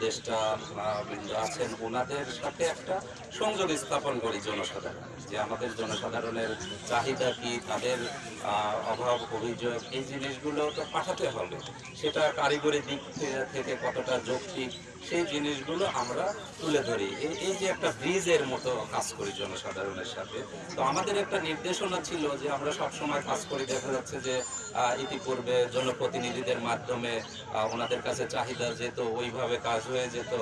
উপদেষ্টা বৃন্দ আছেন, ওনাদের সাথে একটা সংযোগ স্থাপন করি জনসাধারণ, যে আমাদের জনসাধারণের চাহিদা কি, তাদের অভাব অভিযোগ, এই জিনিসগুলো তো পাঠাতে হবে। সেটা কারিগরি দিক থেকে কতটা যৌক্তিক, সেই জিনিসগুলো আমরা তুলে ধরি। এই যে একটা ব্রিজের মতো কাজ করি জনসাধারণের সাথে। তো আমাদের একটা নির্দেশনা ছিল যে আমরা সবসময় কাজ করি, দেখা যাচ্ছে যে ইতিপূর্বে জনপ্রতিনিধিদের মাধ্যমে ওনাদের কাছে চাহিদা যেত, ওইভাবে কাজ হয়ে যেত,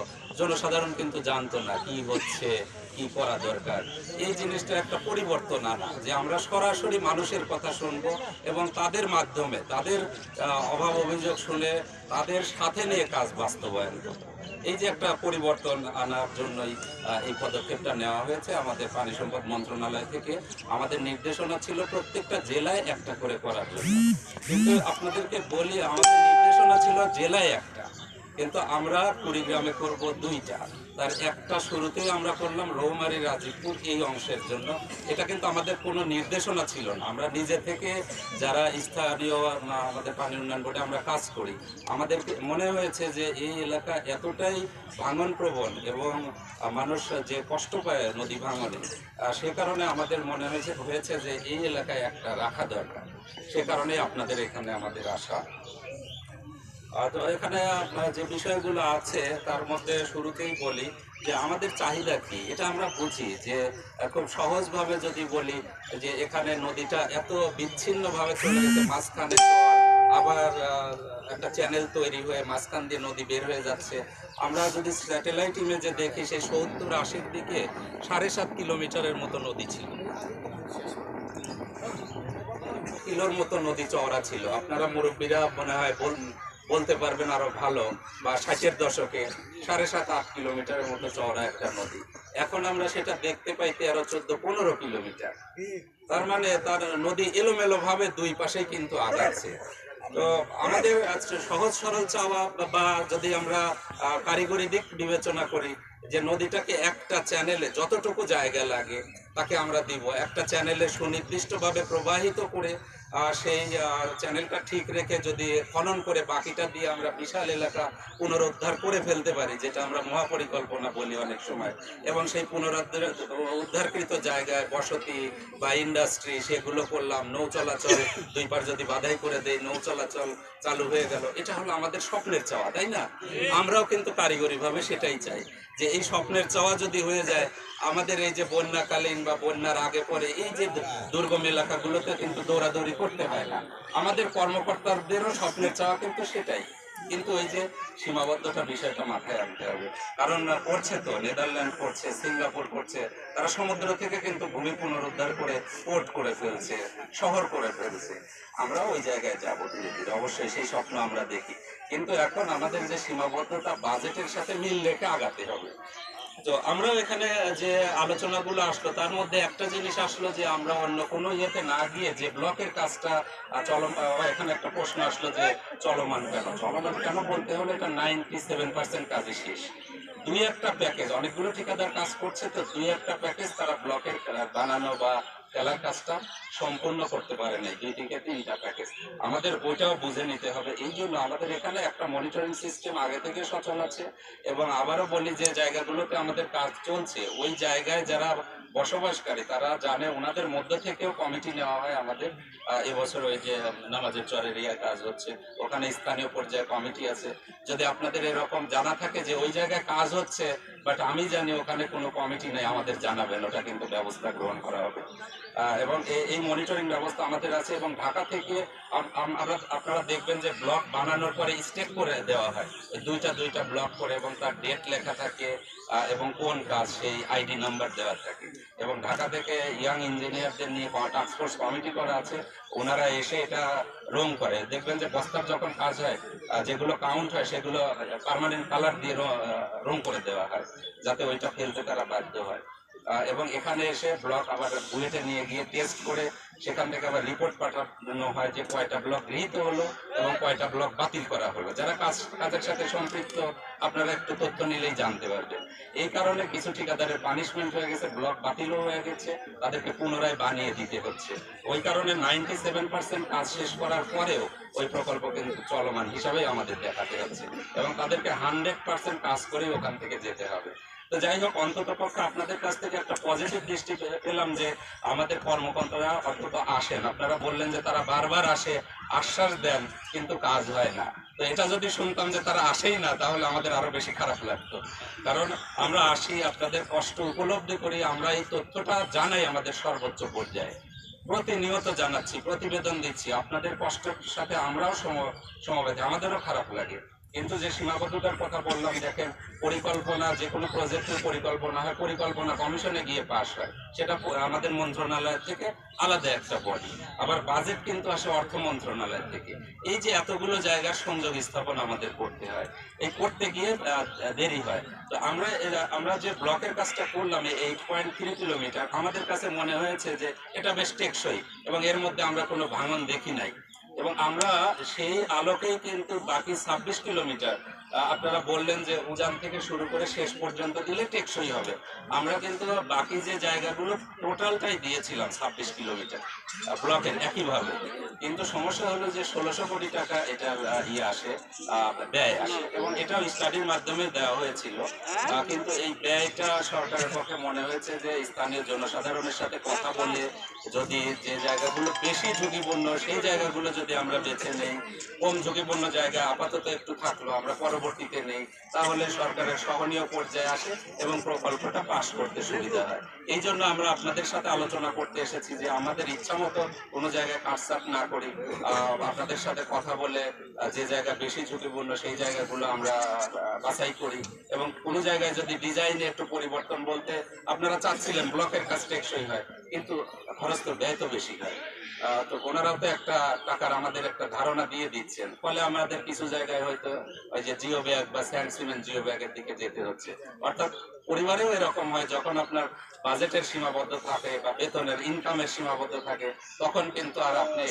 জনসাধারণ কিন্তু জানতো না কি হচ্ছে, কি করা দরকার। এই জিনিসটা একটা পরিবর্তন আনা, যে আমরা সরাসরি মানুষের কথা শুনবো এবং তাদের মাধ্যমে তাদের অভাব অভিযোগ শুনে তাদের সাথে নিয়ে কাজ বাস্তবায়ন করবো। এই যে একটা পরিবর্তন আনার জন্যই এই পদক্ষেপটা নেওয়া হয়েছে আমাদের পানি সম্পদ মন্ত্রণালয় থেকে। আমাদের নির্দেশনা ছিল প্রত্যেকটা জেলায় একটা করে করার জন্য, কিন্তু আপনাদেরকে বলি আমাদের নির্দেশনা ছিল জেলায় একটা, কিন্তু আমরা কুড়িগ্রামে করব দুইটা। তার একটা শুরুতেই আমরা করলাম রৌমারী রাজীবপুর এই অংশের জন্য। এটা কিন্তু আমাদের কোনো নির্দেশনা ছিল না, আমরা নিজে থেকে যারা স্থানীয় আমাদের পানি উন্নয়ন বোর্ডে আমরা কাজ করি, আমাদেরকে মনে হয়েছে যে এই এলাকা এতটাই ভাঙন প্রবণ এবং মানুষ যে কষ্ট পায় নদী ভাঙনে, সে কারণে আমাদের মনে হয়েছে যে এই এলাকায় একটা রাখা দরকার। সে কারণে আপনাদের এখানে আমাদের আসা। তো এখানে যে বিষয়গুলো আছে তার মধ্যে শুরুতেই বলি যে আমাদের চাহিদা কি, এটা আমরা বুঝি যে খুব সহজভাবে যদি বলি যে এখানে নদীটা এত বিচ্ছিন্নভাবে চলে গেছে, মাঝখানে চর, আবার একটা চ্যানেল তৈরি হয়ে মাঝখান দিয়ে নদী বের হয়ে যাচ্ছে। আমরা যদি স্যাটেলাইট ইমেজে দেখি সেই 70-80-র দিকে 7.5 কিলোমিটারের মতো নদী ছিল, কিলোর মতো নদী চওড়া ছিল। আপনারা মুরব্বীরা মনে হয় বলতে পারবেন আরো ভালো, বা 60-এর দশকে 7.5-8 কিলোমিটারের মতো চওড়া একটা নদী। এখন আমরা সেটা দেখতে পাই 13-14-15 কিলোমিটার। তার মানে তার নদী এলোমেলো ভাবে দুই পাশেই কিন্তু আগাচ্ছে। তো আমাদের সহজ সরল চাওয়া, বা যদি আমরা কারিগরি দিক বিবেচনা করি, যে নদীটাকে একটা চ্যানেলে যতটুকু জায়গা লাগে তাকে আমরা দিব, একটা চ্যানেলে সুনির্দিষ্টভাবে প্রবাহিত করে সেই চ্যানেলটা ঠিক রেখে যদি খনন করে বাকিটা দিয়ে আমরা বিশাল এলাকা পুনরুদ্ধার করে ফেলতে পারি, যেটা আমরা মহাপরিকল্পনা বলি অনেক সময়, এবং সেই উদ্ধারকৃত জায়গায় বসতি বা ইন্ডাস্ট্রি সেগুলো করলাম, নৌ চলাচল দুই পার যদি বাধাই করে দেই, নৌ চলাচল চালু হয়ে গেল, এটা হলো আমাদের স্বপ্নের চাওয়া, তাই না? আমরাও কিন্তু কারিগরিভাবে সেটাই চাই, যে এই স্বপ্নের চাওয়া যদি হয়ে যায়, আমাদের এই যে বন্যাকালীন বা বন্যার আগে পরে এই যে দুর্গম এলাকাগুলোতে কিন্তু দৌড়াদৌড়ি করতে হয় না। আমাদের কর্মকর্তাদেরও স্বপ্নের চাওয়া কিন্তু সেটাই, কিন্তু ওই যে সীমাবদ্ধতা বিষয়টা মাথায় আনতে হবে। কারণ করছে তো, নেদারল্যান্ড করছে, সিঙ্গাপুর করছে, তারা সমুদ্র থেকে কিন্তু ভূমি পুনরুদ্ধার করে পোর্ট করে ফেলছে, শহর করে ফেলছে। আমরাও ওই জায়গায় যাবো ধীরে ধীরে, অবশ্যই সেই স্বপ্ন আমরা দেখি, কিন্তু এখন আমাদের যে সীমাবদ্ধতা, বাজেটের সাথে মিল রেখে আগাতে হবে। তো আমরাও এখানে যে আলোচনাগুলো আসলো তার মধ্যে একটা জিনিস আসলো, যে আমরা অন্য কোনো ইয়েতে না গিয়ে যে ব্লকের কাজটা এখানে একটা প্রশ্ন আসলো যে চলমান কেন। চলমান কেন বলতে হলে এটা 97% কাজই শেষ। দুই একটা প্যাকেজ, অনেকগুলো ঠিকাদার কাজ করছে, তো দুই একটা প্যাকেজ তারা ব্লকের বানানো বা ফেলার কাজটা সম্পূর্ণ করতে পারে নাই, 2 থেকে 3টা প্যাকেজ। আমাদের ওইটাও বুঝে নিতে হবে। এই জন্য আমাদের এখানে একটা মনিটরিং সিস্টেম আগে থেকে সচল আছে, এবং আবারও বলি যে জায়গাগুলোতে আমাদের কাজ চলছে, ওই জায়গায় যারা বসবাসকারী তারা জানে, ওনাদের মধ্য থেকেও কমিটি নেওয়া হয় আমাদের। এবছর ওই যে নামাজের চরের কাজ হচ্ছে, ওখানে স্থানীয় পর্যায়ে কমিটি আছে। যদি আপনাদের এরকম জানা থাকে যে ওই জায়গায় কাজ হচ্ছে বাট আমি জানি ওখানে কোনো কমিটি নেই, আমাদের জানাবেন, ওটা কিন্তু ব্যবস্থা গ্রহণ করা হবে। এবং এই মনিটরিং ব্যবস্থা আমাদের আছে। এবং ঢাকা থেকে আপনারা দেখবেন যে ব্লক বানানোর পরে স্টেপ করে দেওয়া হয়, দুইটা ব্লক করে, এবং তার ডেট লেখা থাকে এবং কোন কাজ সেই আইডি নাম্বার দেওয়া থাকে। এবং ঢাকা থেকে ইয়াং ইঞ্জিনিয়ারদের নিয়ে টাস্কফোর্স কমিটি করা আছে, ওনারা এসে এটা রং করে। দেখবেন যে বস্তার যখন কাজ হয়, যেগুলো কাউন্ট হয় সেগুলো পার্মানেন্ট কালার দিয়ে রং করে দেওয়া হয়, যাতে ওইটা ফেলতে তারা বাধ্য হয়। এবং এখানে এসে ব্লক আবার বুয়েটে নিয়ে গিয়ে টেস্ট করে সেখান থেকে আবার রিপোর্ট পাঠানো হয় যে কয়টা ব্লক গৃহীত হলো এবং কয়টা ব্লক বাতিল করা হলো। যারা কাজের সাথে সম্পৃক্ত, আপনারা একটু তথ্য নিলেই জানতে পারবেন। এই কারণে কিছু ঠিকাদারের পানিশমেন্ট হয়ে গেছে, ব্লক বাতিলও হয়ে গেছে, তাদেরকে পুনরায় বানিয়ে দিতে হচ্ছে। ওই কারণে 97% কাজ শেষ করার পরেও ওই প্রকল্প কিন্তু চলমান হিসাবেই আমাদের দেখাতে হচ্ছে, এবং তাদেরকে 100% কাজ করে ওখান থেকে যেতে হবে। তো যাই হোক, অন্তত পক্ষে আপনাদের কাছ থেকে একটা পজিটিভ দৃষ্টি পেলাম যে আমাদের কর্মকর্তারা অন্তত আসেন। আপনারা বললেন যে তারা বারবার আসে, আশ্বাস দেন, কিন্তু কাজ হয় না। তো এটা যদি শুনতাম যে তারা আসেই না, তাহলে আমাদের আরো বেশি খারাপ লাগতো। কারণ আমরা আসি, আপনাদের কষ্ট উপলব্ধি করি, আমরা এই তথ্যটা জানাই আমাদের সর্বোচ্চ পর্যায়ে, প্রতিনিয়ত জানাচ্ছি, প্রতিবেদন দিচ্ছি, আপনাদের কষ্টের সাথে আমরাও সমবেত, আমাদেরও খারাপ লাগে। কিন্তু যে সীমাবদ্ধতার কথা বললাম, দেখেন, পরিকল্পনা, যে কোনো প্রজেক্টের পরিকল্পনা হয় পরিকল্পনা কমিশনে গিয়ে পাস হয়, সেটা আমাদের মন্ত্রণালয় থেকে আলাদা একটা বডি। আবার বাজেট কিন্তু আসে অর্থ মন্ত্রণালয় থেকে। এই যে এতগুলো জায়গার সংযোগ স্থাপন আমাদের করতে হয়, এই করতে গিয়ে দেরি হয়। তো আমরা যে ব্লকের কাজটা করলাম, এই 8.3 কিলোমিটার, আমাদের কাছে মনে হয়েছে যে এটা বেশ টেকসই, এবং এর মধ্যে আমরা কোনো ভাঙন দেখি নাই। এবং আমরা সেই আলোকেই কিন্তু বাকি 26 কিলোমিটার, আপনারা বললেন যে উজান থেকে শুরু করে শেষ পর্যন্ত দিলে টেকসই হবে। আমরা কিন্তু বাকি যে জায়গাগুলো টোটালটাই দিয়েছিলাম 26 কিলোমিটার ব্লকের একইভাবে। কিন্তু সমস্যা হলো যে 1600 কোটি টাকা এটার আসে, ব্যয় আসে, এবং এটাও স্টাডির মাধ্যমে দেওয়া হয়েছিল। কিন্তু এই ব্যয়টা সরকারের পক্ষে মনে হয়েছে যে স্থানীয় জনসাধারণের সাথে কথা বলে যদি যে জায়গাগুলো বেশি ঝুঁকিপূর্ণ সেই জায়গাগুলো যদি আমরা বেছে নেই, কম ঝুঁকিপূর্ণ জায়গা আপাতত একটু থাকলো, আমরা পরবর্তীতে নেই, তাহলে সরকারের সহনীয় পর্যায়ে আসে এবং প্রকল্পটা পাস করতে সুবিধা হয়। এই জন্য আমরা আপনাদের সাথে আলোচনা করতে এসেছি যে আমাদের ইচ্ছা মতো কোনো জায়গায় কাটছাট না করি, আপনাদের সাথে কথা বলে যে জায়গা বেশি ঝুঁকিপূর্ণ সেই জায়গাগুলো আমরা বাছাই করি, এবং কোনো জায়গায় যদি ডিজাইনে একটু পরিবর্তন, বলতে আপনারা চাচ্ছিলেন ব্লকের কাজ টেকসই হয়, কিন্তু খরচ তো ব্যয় তো বেশি হয়। তো ওনারাও তো একটা টাকার আমাদের একটা ধারণা দিয়ে দিচ্ছেন, ফলে আমাদের কিছু জায়গায় হয়তো ওই যে জিও ব্যাগ বা স্যান্ড সিমেন্ট জিও ব্যাগের দিকে যেতে হচ্ছে। অর্থাৎ পরিবারেও এরকম হয়, যখন আপনার বাজেটের সীমাবদ্ধ থাকে বা বেতনের ইনকামের সীমাবদ্ধ থাকে, তখন কিন্তু আর আপনি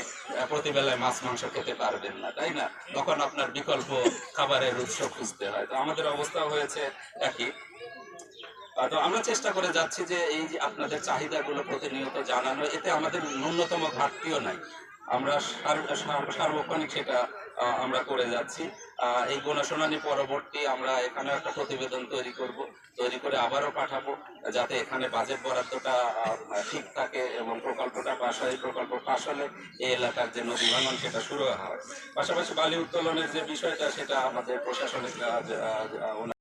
প্রতিবেলায় মাছ মাংস খেতে পারবেন না, তাই না? তখন আপনার বিকল্প খাবারের উৎস খুঁজতে হয়। তো আমাদের অবস্থা হয়েছে একই। তো আমরা চেষ্টা করে যাচ্ছি যে এই যে আপনাদের চাহিদাগুলো প্রতিনিয়ত জানানো, এতে আমাদের ন্যূনতম ঘাটতিও নাই। আমরা সার্বক্ষণিক সেটা আমরা করে যাচ্ছি। এই গণশুনানি পরবর্তী আমরা এখানে একটা প্রতিবেদন তৈরি করে আবারও পাঠাবো, যাতে এখানে বাজেট বরাদ্দটা ঠিক থাকে এবং প্রকল্পটা পাশ হয়। প্রকল্প পাশ হলে এই এলাকার যে নদী ভাঙন সেটা শুরু হয়। পাশাপাশি বালি উত্তোলনের যে বিষয়টা, সেটা আমাদের প্রশাসনিক